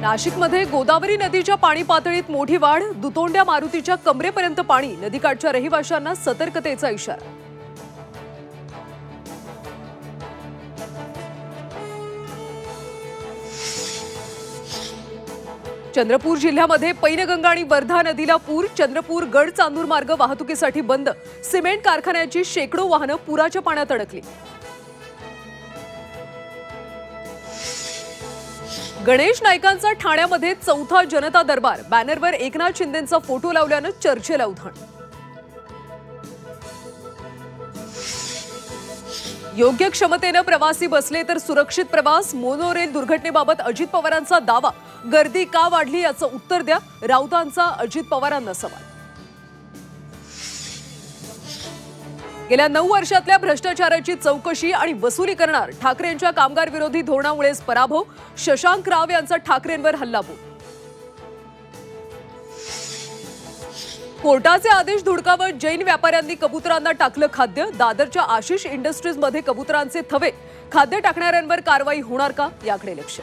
नाशिकमध्ये गोदावरी नदीच्या पाणी पातळीत मोठी वाढ, दुतोंड्या मारुतीच्या कमरेपर्यंत पाणी, नदीकाठच्या रहिवाशांना सतर्कतेचा इशारा। चंद्रपूर जिल्ह्यामध्ये पैनगंगा आणि वर्धा नदीला पूर, चंद्रपूर गड चांदूर मार्ग वाहतुकीसाठी बंद, सिमेंट कारखान्याची शेकडो वाहनं पुराच्या पाण्यात अडकली। गणेश नाईकांचा ठाण्यामध्ये चौथा जनता दरबार, बॅनरवर एकनाथ शिंदेंचा फोटो लावल्यानं चर्चेला उधाण। योग्य क्षमतेने प्रवासी बसले तर सुरक्षित प्रवास, मोनोरेल दुर्घटनेबाबत अजित पवारांचा दावा, गर्दी का वाढली याचं उत्तर द्या, राऊतांचा अजित पवारांना सवाल। गेल्या 9 वर्षातल्या भ्रष्टाचाराची चौकशी आणि वसुली करणार, ठाकरेंच्या कामगार विरोधी धोरणामुळेच पराभव, शशांक राव यांचा ठाकरेंवर हल्लाबोल। कोर्टाचे आदेश धुडकावत जैन व्यापाऱ्यांनी कबुतरांना टाकलं खाद्य, दादरच्या आशिष इंडस्ट्रीजमध्ये कबुतरांचे थवे, खाद्य टाकणाऱ्यांवर कारवाई होणार का याकडे लक्ष।